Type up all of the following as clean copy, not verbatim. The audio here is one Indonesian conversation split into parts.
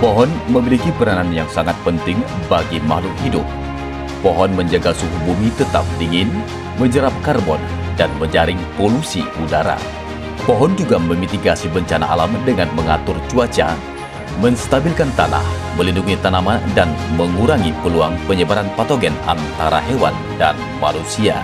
Pohon memiliki peranan yang sangat penting bagi makhluk hidup. Pohon menjaga suhu bumi tetap dingin, menyerap karbon, dan menjaring polusi udara. Pohon juga memitigasi bencana alam dengan mengatur cuaca, menstabilkan tanah, melindungi tanaman, dan mengurangi peluang penyebaran patogen antara hewan dan manusia.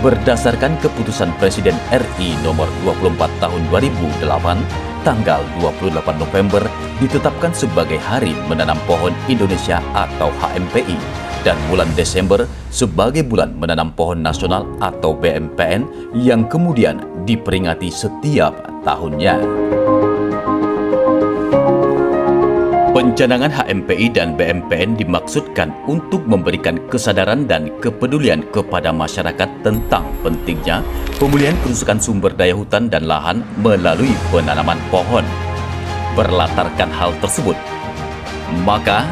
Berdasarkan keputusan Presiden RI nomor 24 tahun 2008, tanggal 28 November ditetapkan sebagai Hari Menanam Pohon Indonesia atau HMPI dan bulan Desember sebagai Bulan Menanam Pohon Nasional atau BMPN yang kemudian diperingati setiap tahunnya. Pencanangan HMPI dan BMPN dimaksudkan untuk memberikan kesadaran dan kepedulian kepada masyarakat tentang pentingnya pemulihan kerusakan sumber daya hutan dan lahan melalui penanaman pohon. Berlatarkan hal tersebut, maka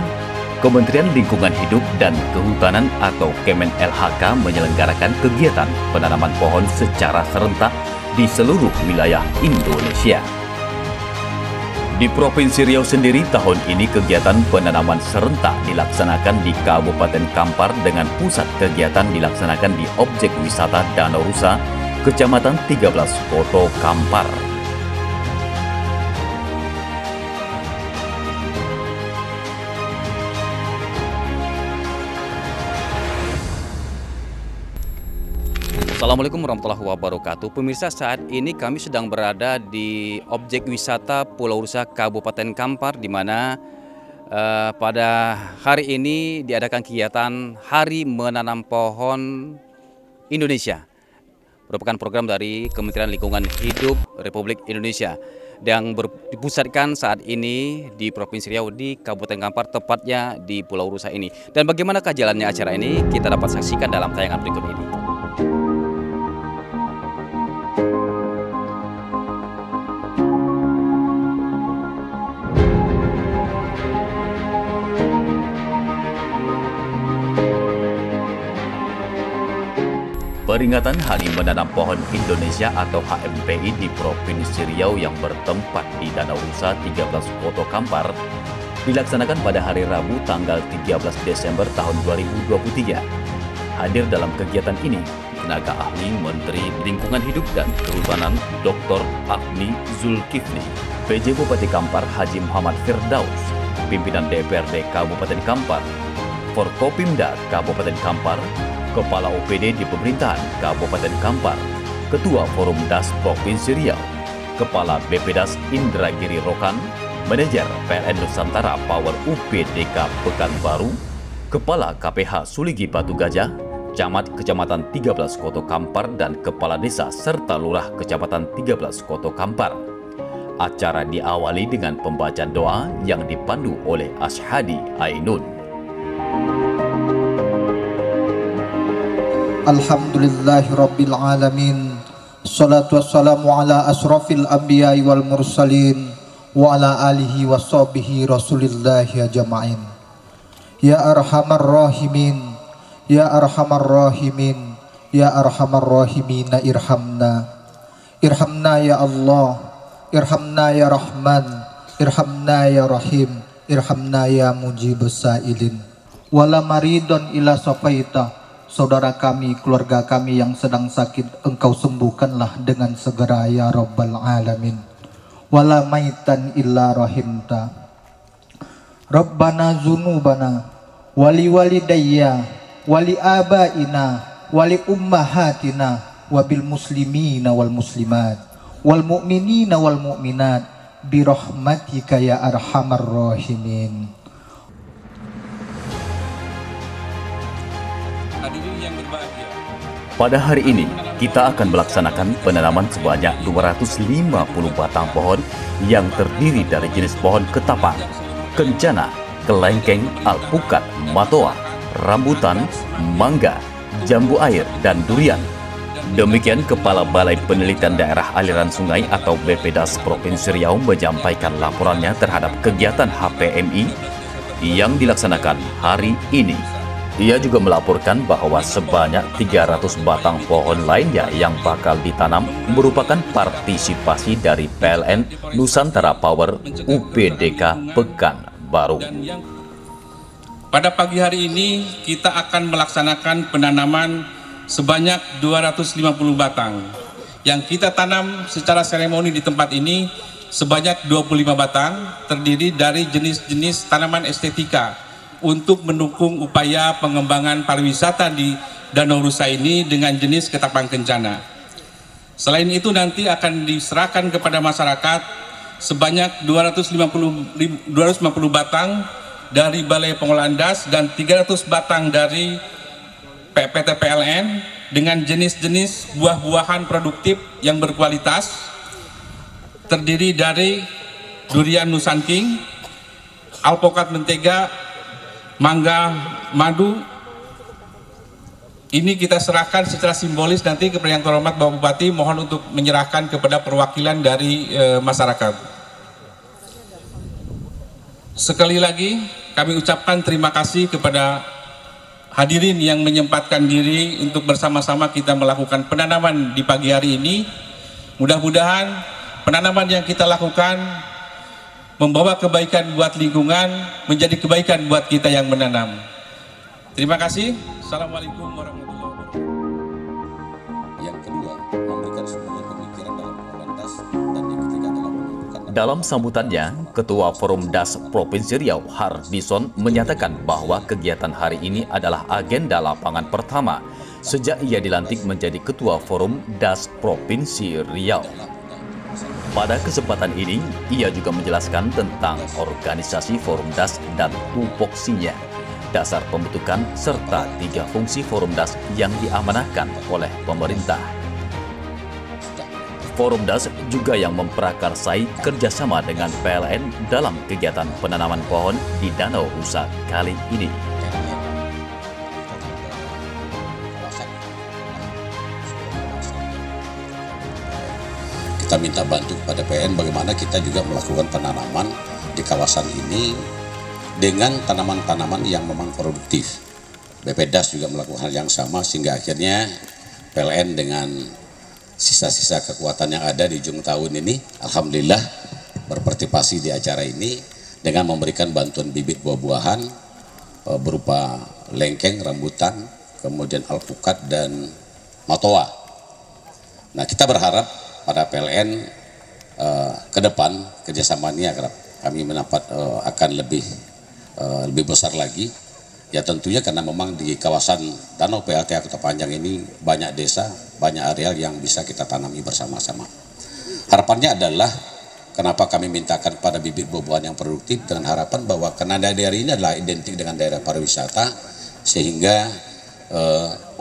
Kementerian Lingkungan Hidup dan Kehutanan atau Kemen-LHK menyelenggarakan kegiatan penanaman pohon secara serentak di seluruh wilayah Indonesia. Di Provinsi Riau sendiri tahun ini kegiatan penanaman serentak dilaksanakan di Kabupaten Kampar dengan pusat kegiatan dilaksanakan di objek wisata Danau Rusa, Kecamatan 13 Koto Kampar. Assalamualaikum warahmatullahi wabarakatuh. Pemirsa, saat ini kami sedang berada di objek wisata Pulau Rusa Kabupaten Kampar, di mana pada hari ini diadakan kegiatan Hari Menanam Pohon Indonesia, merupakan program dari Kementerian Lingkungan Hidup Republik Indonesia yang dipusatkan saat ini di Provinsi Riau di Kabupaten Kampar, tepatnya di Pulau Rusa ini. Dan bagaimanakah jalannya acara ini, kita dapat saksikan dalam tayangan berikut ini. Peringatan Hari Menanam Pohon Indonesia atau HMPI di Provinsi Riau yang bertempat di Danau Rusa 13 Koto Kampar dilaksanakan pada hari Rabu tanggal 13 Desember tahun 2023. Hadir dalam kegiatan ini tenaga ahli Menteri Lingkungan Hidup dan Kehutanan Dr. Agni Zulkifli, PJ Bupati Kampar Haji Muhammad Firdaus, pimpinan DPRD Kabupaten Kampar, Forkopimda Kabupaten Kampar, Kepala OPD di Pemerintahan Kabupaten Kampar, Ketua Forum DAS Provinsi Riau, Kepala BPDAS Indragiri Rokan, Manajer PLN Nusantara Power UPDK Pekanbaru, Kepala KPH Suligi Batu Gajah, Camat Kecamatan 13 Koto Kampar, dan Kepala Desa serta Lurah Kecamatan 13 Koto Kampar. Acara diawali dengan pembacaan doa yang dipandu oleh Ashadi Ainun. Alhamdulillahirabbil alamin. Shalatu wassalamu ala asrofil anbiya'i wal mursalin wa ala alihi washabihi rasulillahi ajma'in. Ya arhamar rahimin, ya arhamar rahimin, ya arhamar rahimina irhamna. Irhamna ya Allah, irhamna ya Rahman, irhamna ya Rahim, irhamna ya Mujibus Sa'ilin. Wala maridon ila safaita, saudara kami, keluarga kami yang sedang sakit, Engkau sembuhkanlah dengan segera ya Rabbal Alamin. Wala maitan illa rahimta. Rabbana zunubana wali walidayya wali abaina wali ummahatina wabil muslimina wal muslimat wal mu'minina wal mu'minat birahmatika ya arhamar rahimin. Hadirin yang berbahagia, Pada hari ini, kita akan melaksanakan penanaman sebanyak 250 batang pohon yang terdiri dari jenis pohon ketapang, kencana, kelengkeng, alpukat, matoa, rambutan, mangga, jambu air, dan durian. Demikian Kepala Balai Penelitian Daerah Aliran Sungai atau BPDAS Provinsi Riau menyampaikan laporannya terhadap kegiatan HPMI yang dilaksanakan hari ini. Ia juga melaporkan bahwa sebanyak 300 batang pohon lainnya yang bakal ditanam merupakan partisipasi dari PLN Nusantara Power UPDK Pekanbaru. pada pagi hari ini kita akan melaksanakan penanaman sebanyak 250 batang. Yang kita tanam secara seremoni di tempat ini sebanyak 25 batang, terdiri dari jenis-jenis tanaman estetika untuk mendukung upaya pengembangan pariwisata di Danau Rusa ini dengan jenis ketapang kencana. Selain itu nanti akan diserahkan kepada masyarakat sebanyak 250 batang dari Balai Pengolahan Das dan 300 batang dari PT PLN dengan jenis-jenis buah-buahan produktif yang berkualitas, terdiri dari durian nusanking, alpukat mentega, mangga madu. Ini kita serahkan secara simbolis nanti kepada Yang Terhormat Bapak Bupati, mohon untuk menyerahkan kepada perwakilan dari masyarakat. Sekali lagi kami ucapkan terima kasih kepada hadirin yang menyempatkan diri untuk bersama-sama kita melakukan penanaman di pagi hari ini. Mudah-mudahan penanaman yang kita lakukan membawa kebaikan buat lingkungan, menjadi kebaikan buat kita yang menanam. Terima kasih. Assalamualaikum warahmatullahi wabarakatuh. Yang kedua, memberikan sebuah pemikiran dalam pengolahan das dan yang ketiga adalah menentukan. Dalam sambutannya, Ketua Forum Das Provinsi Riau, Hardison, menyatakan bahwa kegiatan hari ini adalah agenda lapangan pertama sejak ia dilantik menjadi Ketua Forum Das Provinsi Riau. Pada kesempatan ini, ia juga menjelaskan tentang organisasi Forum Das dan tupoksinya, dasar pembentukan, serta 3 fungsi Forum Das yang diamanahkan oleh pemerintah. Forum Das juga yang memprakarsai kerjasama dengan PLN dalam kegiatan penanaman pohon di Danau Rusa kali ini. Kita minta bantu kepada PLN bagaimana kita juga melakukan penanaman di kawasan ini dengan tanaman-tanaman yang memang produktif. BPDAS juga melakukan hal yang sama sehingga akhirnya PLN dengan sisa-sisa kekuatan yang ada di ujung tahun ini, alhamdulillah berpartisipasi di acara ini dengan memberikan bantuan bibit buah-buahan berupa lengkeng, rambutan, kemudian alpukat dan matoa. Nah, kita berharap pada PLN ke depan kerjasama ini agar kami mendapat akan lebih besar lagi. Ya tentunya karena memang di kawasan Danau PLTA Kota Panjang ini banyak desa, banyak areal yang bisa kita tanami bersama-sama. Harapannya adalah kenapa kami mintakan pada bibit buah-buahan yang produktif dengan harapan bahwa karena daerah ini adalah identik dengan daerah pariwisata sehingga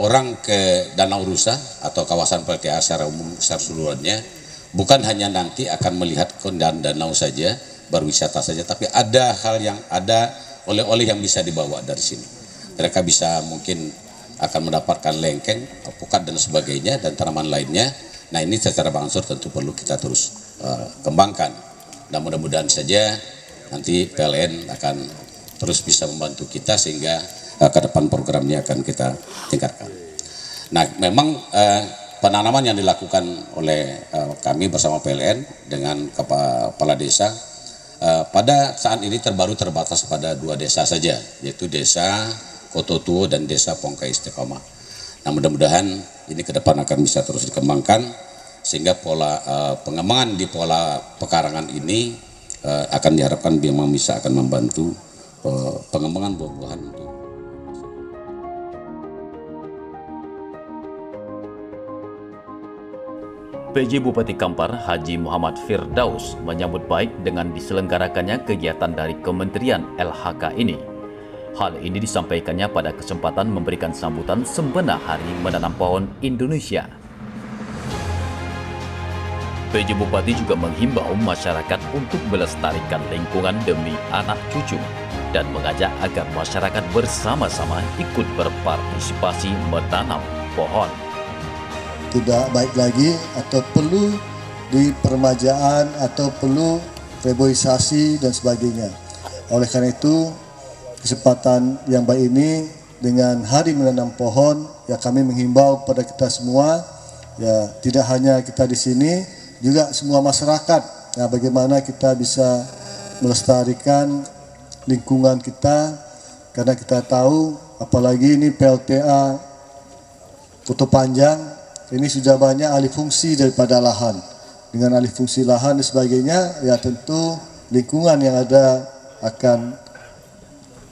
orang ke Danau Rusa atau kawasan PLTA secara umum secara seluruhnya bukan hanya nanti akan melihat keindahan danau saja, berwisata saja, tapi ada hal yang ada oleh-oleh yang bisa dibawa dari sini. Mereka bisa mungkin akan mendapatkan lengkeng, alpukat dan sebagainya dan tanaman lainnya. Nah ini secara bangsur tentu perlu kita terus kembangkan. Dan mudah-mudahan saja nanti PLN akan terus bisa membantu kita sehingga ke depan programnya akan kita tingkatkan. Nah memang penanaman yang dilakukan oleh kami bersama PLN dengan kepala desa pada saat ini baru terbatas pada 2 desa saja, yaitu desa Kototuo dan desa Pongkai Istiqomah. Nah, mudah-mudahan ini ke depan akan bisa terus dikembangkan sehingga pola pengembangan di pola pekarangan ini akan diharapkan memang bisa akan membantu pengembangan buah-buahan untuk PJ Bupati Kampar Haji Muhammad Firdaus menyambut baik dengan diselenggarakannya kegiatan dari Kementerian LHK ini. Hal ini disampaikannya pada kesempatan memberikan sambutan sempena Hari Menanam Pohon Indonesia. PJ Bupati juga menghimbau masyarakat untuk melestarikan lingkungan demi anak cucu dan mengajak agar masyarakat bersama-sama ikut berpartisipasi menanam pohon. Tidak baik lagi atau perlu di peremajaan atau perlu reboisasi dan sebagainya. Oleh karena itu, kesempatan yang baik ini dengan Hari Menanam Pohon, ya kami menghimbau kepada kita semua, ya tidak hanya kita di sini, juga semua masyarakat. Nah, bagaimana kita bisa melestarikan lingkungan kita, karena kita tahu, apalagi ini PLTA Kutu Panjang. Ini sudah banyak alih fungsi daripada lahan. Dengan alih fungsi lahan dan sebagainya, ya tentu lingkungan yang ada akan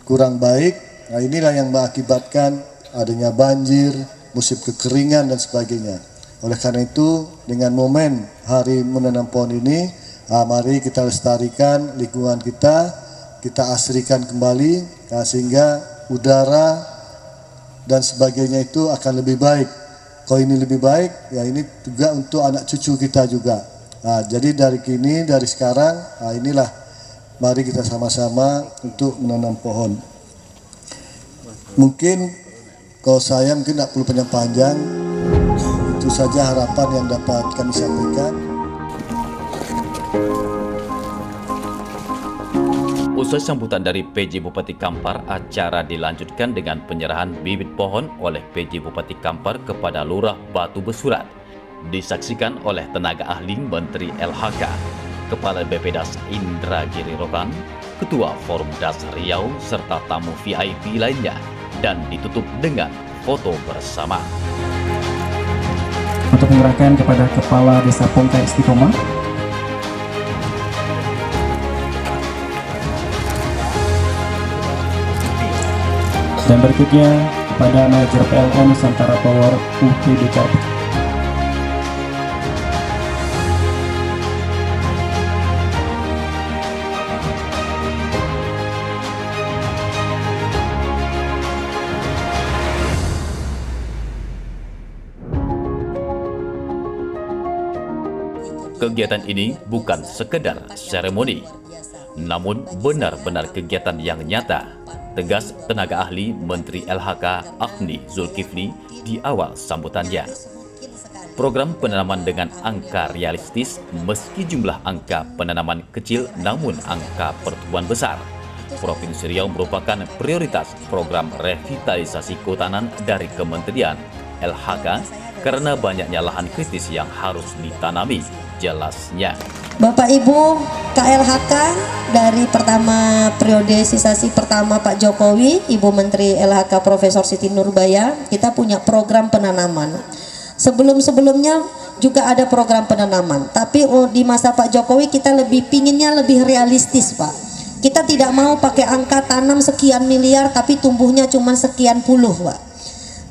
kurang baik. Nah, inilah yang mengakibatkan adanya banjir, musim kekeringan dan sebagainya. Oleh karena itu, dengan momen Hari Menanam Pohon ini, mari kita lestarikan lingkungan kita asrikan kembali, sehingga udara dan sebagainya itu akan lebih baik. Kalau ini lebih baik, ya ini juga untuk anak cucu kita juga. Nah, jadi dari sekarang, inilah mari kita sama-sama untuk menanam pohon. Mungkin kalau saya mungkin tidak perlu panjang-panjang, itu saja harapan yang dapat kami sampaikan. Usai sambutan dari PJ Bupati Kampar, acara dilanjutkan dengan penyerahan bibit pohon oleh PJ Bupati Kampar kepada Lurah Batu Besurat. Disaksikan oleh tenaga ahli Menteri LHK, Kepala BPDAS Indra Giri Rokan, Ketua Forum Das Riau, serta tamu VIP lainnya, dan ditutup dengan foto bersama. Untuk menyerahkan kepada Kepala Desa Pongkai Istiqomah, dan berikutnya kepada Manajer PLN Nusantara Power UPDK. Kegiatan ini bukan sekedar seremoni, namun benar-benar kegiatan yang nyata, tegas tenaga ahli Menteri LHK Agni Zulkifli di awal sambutannya. Program penanaman dengan angka realistis meski jumlah angka penanaman kecil namun angka pertumbuhan besar. Provinsi Riau merupakan prioritas program revitalisasi kehutanan dari Kementerian LHK karena banyaknya lahan kritis yang harus ditanami, jelasnya. Bapak Ibu KLHK dari pertama periode sisasi pertama Pak Jokowi, Ibu Menteri LHK Profesor Siti Nurbaya, kita punya program penanaman. Sebelum-sebelumnya juga ada program penanaman, tapi di masa Pak Jokowi kita pinginnya lebih realistis, Pak. Kita tidak mau pakai angka tanam sekian miliar tapi tumbuhnya cuma sekian puluh, Pak.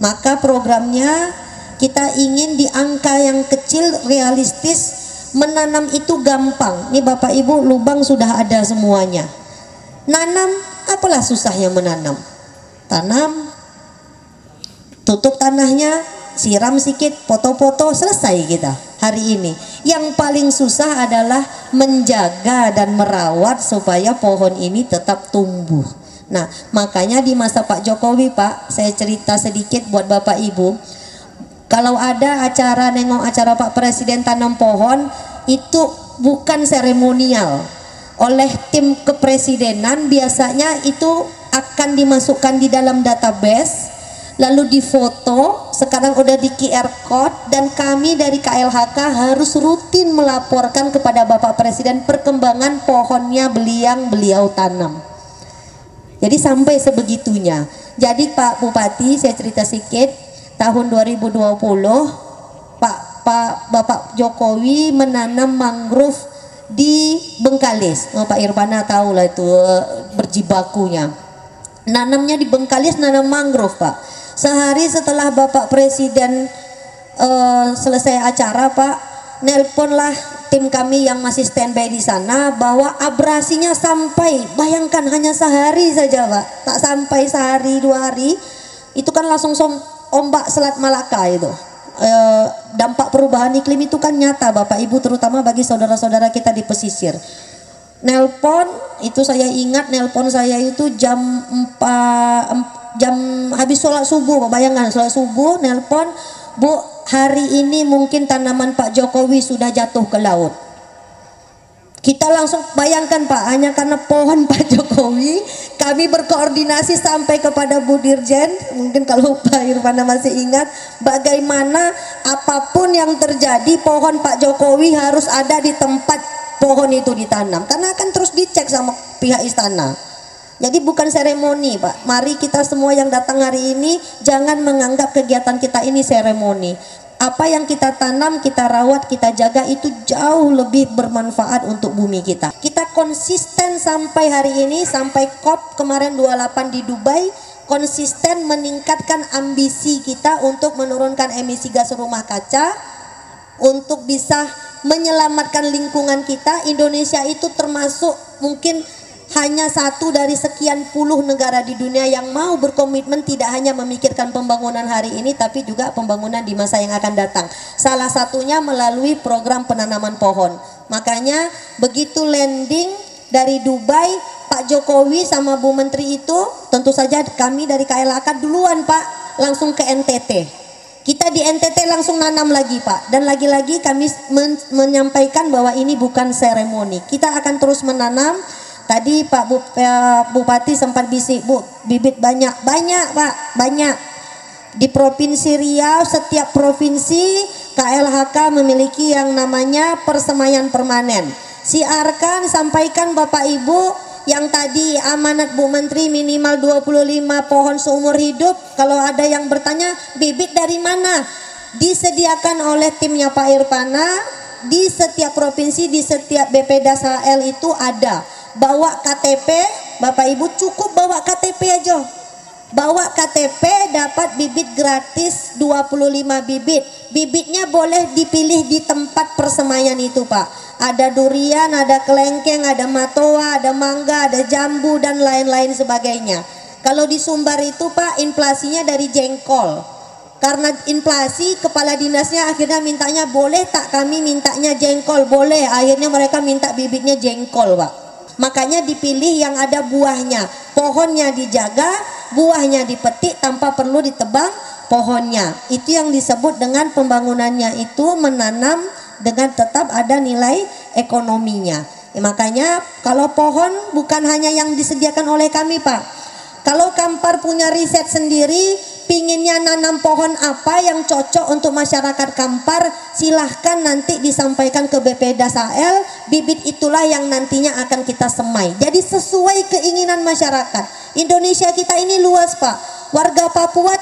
Maka programnya kita ingin di angka yang kecil realistis. Menanam itu gampang. Nih Bapak Ibu, lubang sudah ada semuanya. Nanam, apalah susahnya menanam? Tanam, tutup tanahnya, siram sedikit, foto-foto, selesai kita hari ini. Yang paling susah adalah menjaga dan merawat supaya pohon ini tetap tumbuh. Nah, makanya di masa Pak Jokowi, Pak, saya cerita sedikit buat Bapak Ibu. Kalau ada acara, nengok acara Pak Presiden tanam pohon, itu bukan seremonial. Oleh tim kepresidenan biasanya itu akan dimasukkan di dalam database. lalu difoto, sekarang udah di QR code, dan kami dari KLHK harus rutin melaporkan kepada Bapak Presiden perkembangan pohonnya yang beliau tanam. Jadi sampai sebegitunya. Jadi Pak Bupati, saya cerita sedikit, tahun 2020 Bapak Jokowi menanam mangrove di Bengkalis. Pak Irfana tahu lah itu berjibakunya. Nanamnya di Bengkalis, nanam mangrove Pak. Sehari setelah Bapak Presiden selesai acara Pak, nelponlah tim kami yang masih standby di sana bahwa abrasinya sampai, bayangkan hanya sehari saja Pak, tak sampai sehari 2 hari, itu kan langsung ombak Selat Malaka itu. Dampak perubahan iklim itu kan nyata Bapak Ibu, terutama bagi saudara-saudara kita di pesisir. Nelpon itu saya ingat, nelpon saya itu jam habis sholat subuh, bayangkan sholat subuh, nelpon, Bu, hari ini mungkin tanaman Pak Jokowi sudah jatuh ke laut. Kita langsung bayangkan Pak, hanya karena pohon Pak Jokowi, kami berkoordinasi sampai kepada Bu Dirjen, mungkin kalau Pak Irfana masih ingat, bagaimana apapun yang terjadi pohon Pak Jokowi harus ada di tempat pohon itu ditanam, karena akan terus dicek sama pihak istana. Jadi bukan seremoni Pak, mari kita semua yang datang hari ini jangan menganggap kegiatan kita ini seremoni. Apa yang kita tanam, kita rawat, kita jaga itu jauh lebih bermanfaat untuk bumi kita. Kita konsisten sampai hari ini, sampai COP kemarin 28 di Dubai, konsisten meningkatkan ambisi kita untuk menurunkan emisi gas rumah kaca, untuk bisa menyelamatkan lingkungan kita. Indonesia itu termasuk mungkin hanya satu dari sekian puluh negara di dunia yang mau berkomitmen tidak hanya memikirkan pembangunan hari ini tapi juga pembangunan di masa yang akan datang. Salah satunya melalui program penanaman pohon. Makanya begitu landing dari Dubai, Pak Jokowi sama Bu Menteri itu, tentu saja kami dari KLHK duluan Pak, langsung ke NTT. Kita di NTT langsung nanam lagi Pak, dan lagi-lagi kami menyampaikan bahwa ini bukan seremoni. Kita akan terus menanam. Tadi Pak Bupati sempat bisik, Bu, bibit banyak Pak, banyak. Di Provinsi Riau, setiap provinsi KLHK memiliki yang namanya persemaian permanen. Siarkan, sampaikan Bapak Ibu yang tadi amanat Bu Menteri minimal 25 pohon seumur hidup. Kalau ada yang bertanya bibit dari mana, disediakan oleh timnya Pak Irfana. Di setiap provinsi, di setiap BPDAS HL itu ada. Bawa KTP, Bapak Ibu cukup bawa KTP aja. Bawa KTP dapat bibit gratis 25 bibit. Bibitnya boleh dipilih di tempat persemaian itu Pak. Ada durian, ada kelengkeng, ada matoa, ada mangga, ada jambu dan lain-lain sebagainya. Kalau di Sumbar itu Pak, inflasinya dari jengkol. Karena inflasi, kepala dinasnya akhirnya mintanya, boleh tak kami mintanya jengkol? Boleh, akhirnya mereka minta bibitnya jengkol Pak. Makanya dipilih yang ada buahnya, pohonnya dijaga, buahnya dipetik tanpa perlu ditebang pohonnya. Itu yang disebut dengan pembangunannya itu menanam dengan tetap ada nilai ekonominya. Makanya kalau pohon bukan hanya yang disediakan oleh kami Pak. Kalau Kampar punya riset sendiri, pinginnya nanam pohon apa yang cocok untuk masyarakat Kampar, silahkan nanti disampaikan ke BPDAS HL, bibit itulah yang nantinya akan kita semai. Jadi sesuai keinginan masyarakat. Indonesia kita ini luas Pak. Warga Papua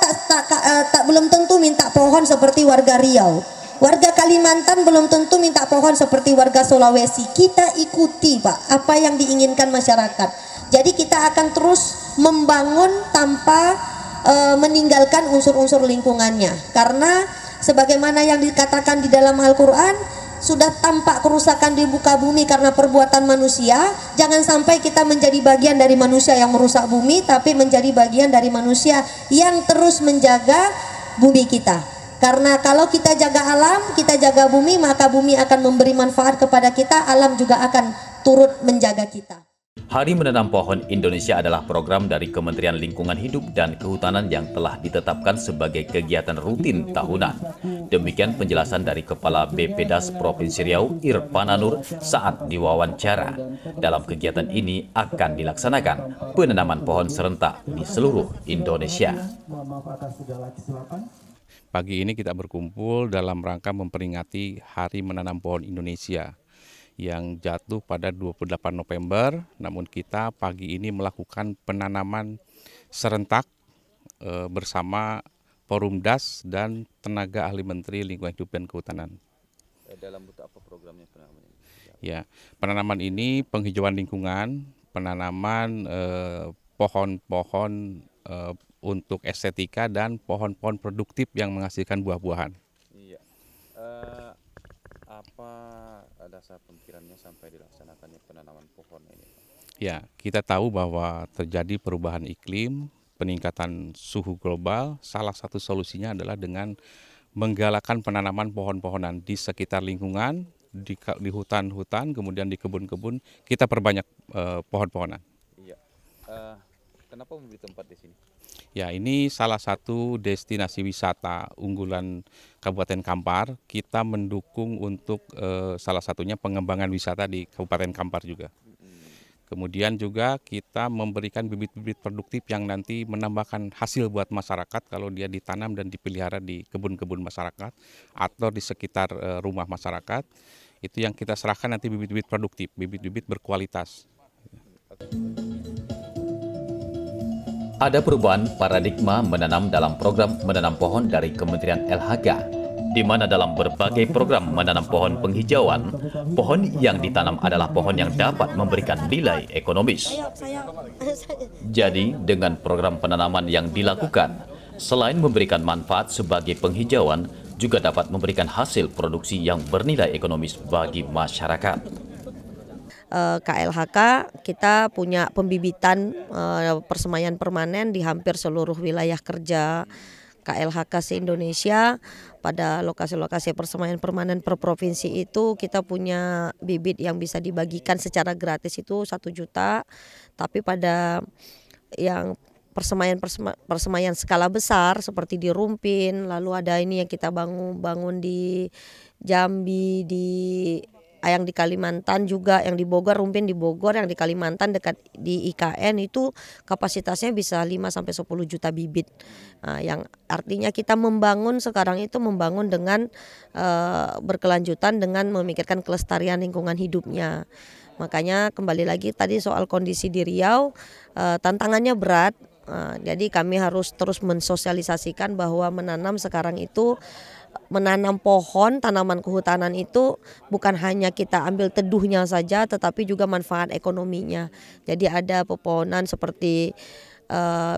belum tentu minta pohon seperti warga Riau. Warga Kalimantan belum tentu minta pohon seperti warga Sulawesi. Kita ikuti Pak apa yang diinginkan masyarakat. Jadi kita akan terus membangun tanpa meninggalkan unsur-unsur lingkungannya, karena sebagaimana yang dikatakan di dalam Al-Quran, sudah tampak kerusakan di muka bumi karena perbuatan manusia. Jangan sampai kita menjadi bagian dari manusia yang merusak bumi, tapi menjadi bagian dari manusia yang terus menjaga bumi kita. Karena kalau kita jaga alam, kita jaga bumi, maka bumi akan memberi manfaat kepada kita, alam juga akan turut menjaga kita. Hari Menanam Pohon Indonesia adalah program dari Kementerian Lingkungan Hidup dan Kehutanan yang telah ditetapkan sebagai kegiatan rutin tahunan. Demikian penjelasan dari Kepala BPDAS Provinsi Riau, Irfananur, saat diwawancara. Dalam kegiatan ini akan dilaksanakan penanaman pohon serentak di seluruh Indonesia. Pagi ini kita berkumpul dalam rangka memperingati Hari Menanam Pohon Indonesia yang jatuh pada 28 November, namun kita pagi ini melakukan penanaman serentak bersama Porumdas dan tenaga ahli Menteri Lingkungan Hidup dan Kehutanan. Dalam bentuk apa programnya penanaman ini? Ya, penanaman ini penghijauan lingkungan, penanaman pohon-pohon untuk estetika dan pohon-pohon produktif yang menghasilkan buah-buahan. Iya. Apa dasar pemikirannya sampai dilaksanakannya penanaman pohon ini? Ya, kita tahu bahwa terjadi perubahan iklim, peningkatan suhu global. Salah satu solusinya adalah dengan menggalakkan penanaman pohon-pohonan di sekitar lingkungan, di hutan-hutan, kemudian di kebun-kebun. Kita perbanyak pohon-pohonan. Iya. Kenapa membeli tempat di sini? Ya, ini salah satu destinasi wisata unggulan Kabupaten Kampar. Kita mendukung untuk salah satunya pengembangan wisata di Kabupaten Kampar juga. Kemudian juga kita memberikan bibit-bibit produktif yang nanti menambahkan hasil buat masyarakat kalau dia ditanam dan dipelihara di kebun-kebun masyarakat atau di sekitar rumah masyarakat. Itu yang kita serahkan nanti bibit-bibit produktif, bibit-bibit berkualitas. Ada perubahan paradigma menanam dalam program menanam pohon dari Kementerian LHK, di mana dalam berbagai program menanam pohon penghijauan, pohon yang ditanam adalah pohon yang dapat memberikan nilai ekonomis. Jadi, dengan program penanaman yang dilakukan, selain memberikan manfaat sebagai penghijauan, juga dapat memberikan hasil produksi yang bernilai ekonomis bagi masyarakat. KLHK kita punya pembibitan persemaian permanen di hampir seluruh wilayah kerja KLHK se-Indonesia. Pada lokasi-lokasi persemaian permanen per provinsi itu kita punya bibit yang bisa dibagikan secara gratis itu 1 juta. Tapi pada yang persemaian skala besar seperti di Rumpin, lalu ada ini yang kita bangun di Jambi, yang di Kalimantan juga, yang di Bogor, Rumpin di Bogor, yang di Kalimantan dekat di IKN itu kapasitasnya bisa 5-10 juta bibit. Yang artinya kita membangun sekarang itu membangun dengan berkelanjutan dengan memikirkan kelestarian lingkungan hidupnya. Makanya kembali lagi tadi soal kondisi di Riau, tantangannya berat. Jadi kami harus terus mensosialisasikan bahwa menanam sekarang itu, menanam pohon, tanaman kehutanan itu bukan hanya kita ambil teduhnya saja, tetapi juga manfaat ekonominya. Jadi ada pepohonan seperti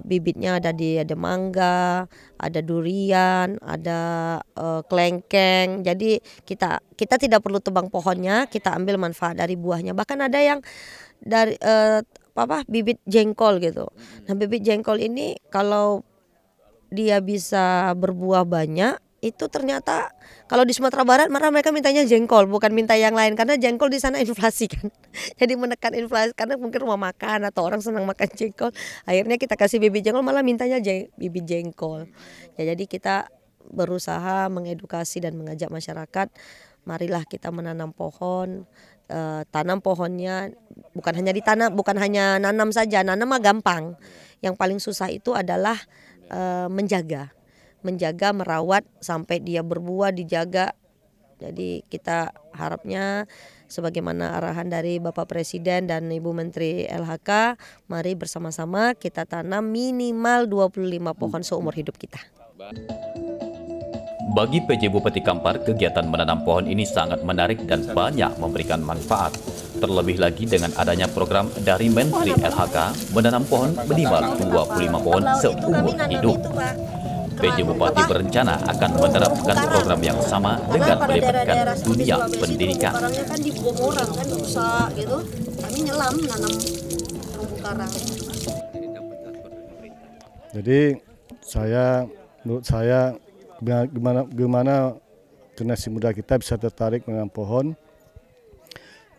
bibitnya ada mangga, ada durian, ada kelengkeng. Jadi kita tidak perlu tebang pohonnya, kita ambil manfaat dari buahnya. Bahkan ada yang dari bibit jengkol gitu. Nah, bibit jengkol ini kalau dia bisa berbuah banyak, itu ternyata kalau di Sumatera Barat malah mereka mintanya jengkol, bukan minta yang lain, karena jengkol di sana inflasi kan. Jadi menekan inflasi karena mungkin rumah makan atau orang senang makan jengkol. Akhirnya kita kasih bibit jengkol, malah mintanya bibit jengkol. Ya, jadi kita berusaha mengedukasi dan mengajak masyarakat, marilah kita menanam pohon. Tanam pohonnya bukan hanya ditanam, bukan hanya nanam saja. Nanam mah gampang. Yang paling susah itu adalah menjaga, merawat sampai dia berbuah, dijaga. Jadi kita harapnya sebagaimana arahan dari Bapak Presiden dan Ibu Menteri LHK, mari bersama-sama kita tanam minimal 25 pohon seumur hidup kita. Bagi PJ Bupati Kampar, kegiatan menanam pohon ini sangat menarik dan banyak memberikan manfaat. Terlebih lagi dengan adanya program dari Menteri LHK menanam pohon minimal 25 pohon seumur hidup. PJ Bupati berencana akan menerapkan program yang sama dengan melibatkan dunia pendidikan. Karangnya kan dibuang orang kan susah gitu. Kami nyelam nanam terumbu karang. Jadi menurut saya gimana generasi muda kita bisa tertarik menanam pohon.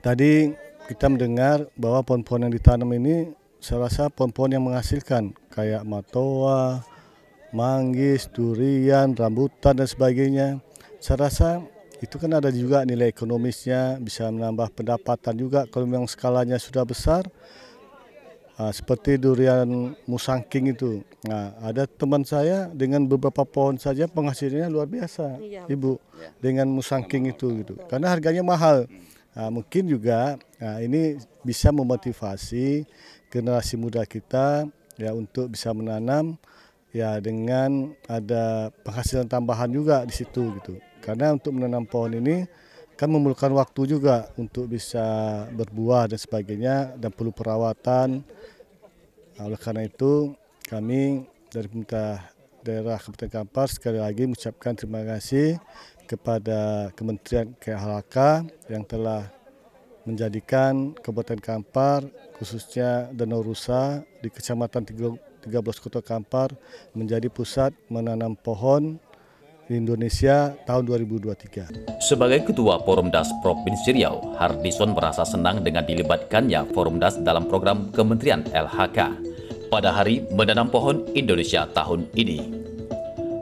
Tadi kita mendengar bahwa pohon-pohon yang ditanam ini saya rasa pohon-pohon yang menghasilkan kayak matoa, manggis, durian, rambutan dan sebagainya. Saya rasa itu kan ada juga nilai ekonomisnya, bisa menambah pendapatan juga kalau memang skalanya sudah besar. Seperti durian musangking itu. Nah, ada teman saya dengan beberapa pohon saja penghasilannya luar biasa, Ibu, dengan musangking itu gitu. Karena harganya mahal. Mungkin juga ini bisa memotivasi generasi muda kita ya untuk bisa menanam ya dengan ada penghasilan tambahan juga di situ gitu. Karena untuk menanam pohon ini kan memerlukan waktu juga untuk bisa berbuah dan sebagainya dan perlu perawatan. Oleh karena itu kami dari pemerintah daerah Kabupaten Kampar sekali lagi mengucapkan terima kasih kepada Kementerian KLHK yang telah menjadikan Kabupaten Kampar khususnya Danau Rusa di Kecamatan 13 Kota Kampar menjadi pusat menanam pohon di Indonesia tahun 2023. Sebagai Ketua Forumdas Provinsi Riau, Hardison merasa senang dengan dilibatkannya Forumdas dalam program Kementerian LHK pada Hari Menanam Pohon Indonesia tahun ini.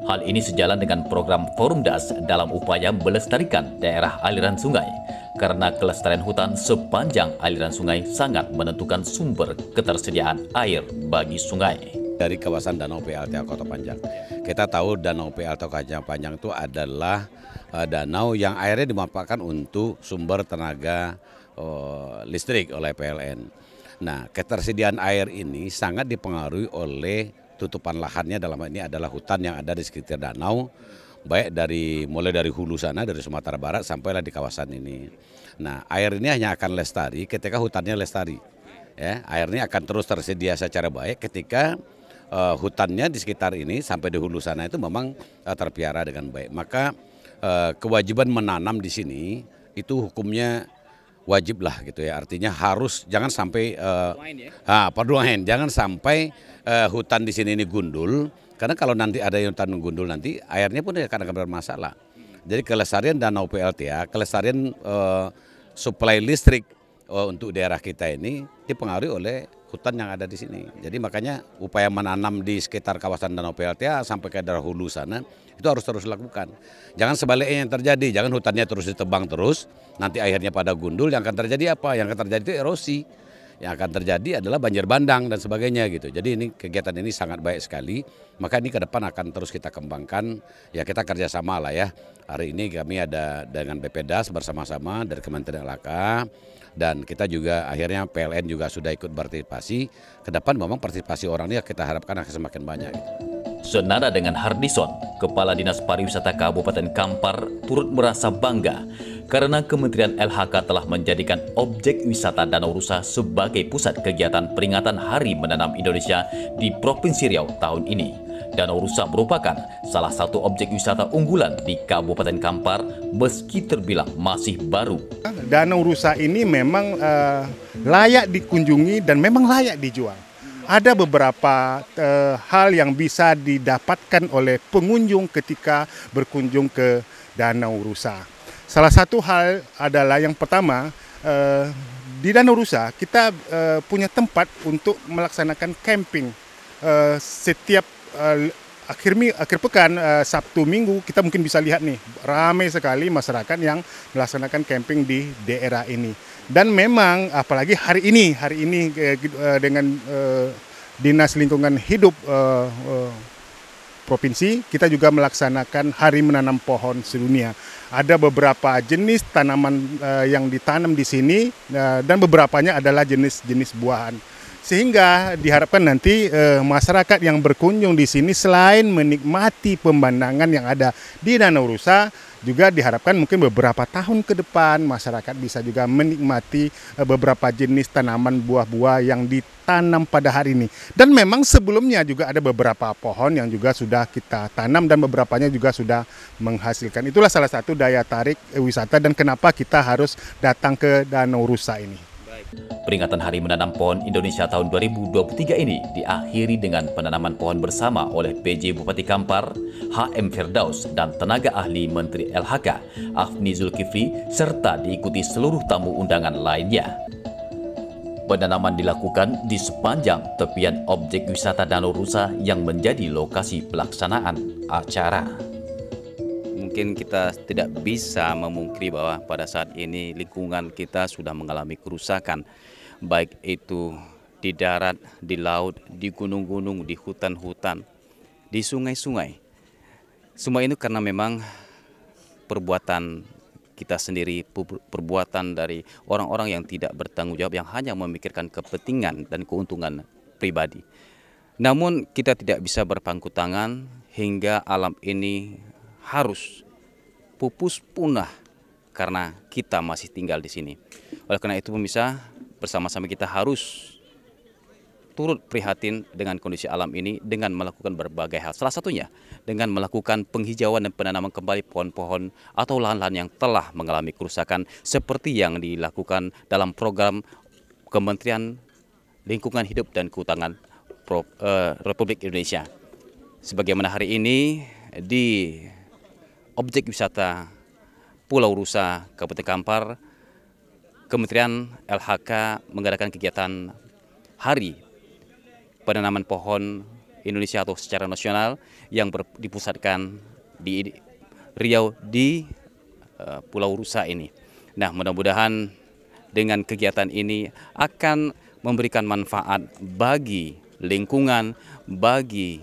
Hal ini sejalan dengan program Forumdas dalam upaya melestarikan daerah aliran sungai, karena kelestarian hutan sepanjang aliran sungai sangat menentukan sumber ketersediaan air bagi sungai. Dari kawasan Danau PLTA Kota Panjang, kita tahu Danau PLTA Kota Panjang itu adalah danau yang airnya dimanfaatkan untuk sumber tenaga listrik oleh PLN. Nah, ketersediaan air ini sangat dipengaruhi oleh tutupan lahannya, dalam hal ini adalah hutan yang ada di sekitar danau, baik mulai dari hulu sana, dari Sumatera Barat sampailah di kawasan ini. Nah, air ini hanya akan lestari ketika hutannya lestari. Ya, airnya akan terus tersedia secara baik ketika hutannya di sekitar ini sampai di hulu sana itu memang terpiara dengan baik. Maka kewajiban menanam di sini itu hukumnya wajib lah gitu ya, artinya harus jangan sampai jangan sampai hutan di sini ini gundul, karena kalau nanti ada yang hutan gundul nanti airnya pun akan bermasalah. Jadi kelestarian Danau PLTA, kelestarian suplai listrik untuk daerah kita ini dipengaruhi oleh hutan yang ada di sini. Jadi makanya upaya menanam di sekitar kawasan Danau PLTA sampai ke daerah hulu sana itu harus terus dilakukan. Jangan sebaliknya yang terjadi, jangan hutannya terus ditebang terus, nanti akhirnya pada gundul, yang akan terjadi apa? Yang akan terjadi itu erosi. Yang akan terjadi adalah banjir bandang dan sebagainya gitu. Jadi ini kegiatan ini sangat baik sekali. Maka ini ke depan akan terus kita kembangkan. Ya kita kerjasama lah ya. Hari ini kami ada dengan BPDAS bersama-sama dari Kementerian LHK. Dan kita juga akhirnya PLN juga sudah ikut berpartisipasi. Ke depan memang partisipasi orang ini kita harapkan akan semakin banyak. Gitu. Senada dengan Hardison, Kepala Dinas Pariwisata Kabupaten Kampar turut merasa bangga karena Kementerian LHK telah menjadikan objek wisata Danau Rusa sebagai pusat kegiatan peringatan Hari Menanam Indonesia di Provinsi Riau tahun ini. Danau Rusa merupakan salah satu objek wisata unggulan di Kabupaten Kampar meski terbilang masih baru. Danau Rusa ini memang layak dikunjungi dan memang layak dijual. Ada beberapa hal yang bisa didapatkan oleh pengunjung ketika berkunjung ke Danau Rusa. Salah satu hal adalah yang pertama, di Danau Rusa kita punya tempat untuk melaksanakan camping. Setiap akhir pekan, Sabtu Minggu, kita mungkin bisa lihat nih, ramai sekali masyarakat yang melaksanakan camping di daerah ini. Dan memang apalagi hari ini dengan Dinas Lingkungan Hidup Provinsi, kita juga melaksanakan Hari Menanam Pohon Sedunia. Ada beberapa jenis tanaman yang ditanam di sini dan beberapanya adalah jenis-jenis buahan. Sehingga diharapkan nanti masyarakat yang berkunjung di sini selain menikmati pemandangan yang ada di Danau Rusa, juga diharapkan mungkin beberapa tahun ke depan masyarakat bisa juga menikmati beberapa jenis tanaman buah-buah yang ditanam pada hari ini. Dan memang sebelumnya juga ada beberapa pohon yang juga sudah kita tanam dan beberapanya juga sudah menghasilkan. Itulah salah satu daya tarik wisata dan kenapa kita harus datang ke Danau Rusa ini. Peringatan Hari Menanam Pohon Indonesia tahun 2023 ini diakhiri dengan penanaman pohon bersama oleh PJ Bupati Kampar, HM Firdaus, dan tenaga ahli Menteri LHK, Afni Zulkifli, serta diikuti seluruh tamu undangan lainnya. Penanaman dilakukan di sepanjang tepian objek wisata Danau Rusa yang menjadi lokasi pelaksanaan acara. Mungkin kita tidak bisa memungkiri bahwa pada saat ini lingkungan kita sudah mengalami kerusakan, baik itu di darat, di laut, di gunung-gunung, di hutan-hutan, di sungai-sungai. Semua ini karena memang perbuatan kita sendiri, perbuatan dari orang-orang yang tidak bertanggung jawab, yang hanya memikirkan kepentingan dan keuntungan pribadi. Namun kita tidak bisa berpangku tangan hingga alam ini harus pupus punah karena kita masih tinggal di sini. Oleh karena itu pemirsa, bersama-sama kita harus turut prihatin dengan kondisi alam ini dengan melakukan berbagai hal. Salah satunya dengan melakukan penghijauan dan penanaman kembali pohon-pohon atau lahan-lahan yang telah mengalami kerusakan seperti yang dilakukan dalam program Kementerian Lingkungan Hidup dan Kehutanan Republik Indonesia. Sebagaimana hari ini di objek wisata Pulau Rusa, Kabupaten Kampar, Kementerian LHK mengadakan kegiatan Hari Penanaman Pohon Indonesia atau secara nasional yang dipusatkan di Riau di Pulau Rusa ini. Nah, mudah-mudahan dengan kegiatan ini akan memberikan manfaat bagi lingkungan, bagi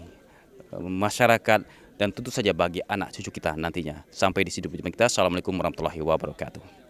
masyarakat, dan tentu saja bagi anak cucu kita nantinya. Sampai di sini kita. Assalamualaikum warahmatullahi wabarakatuh.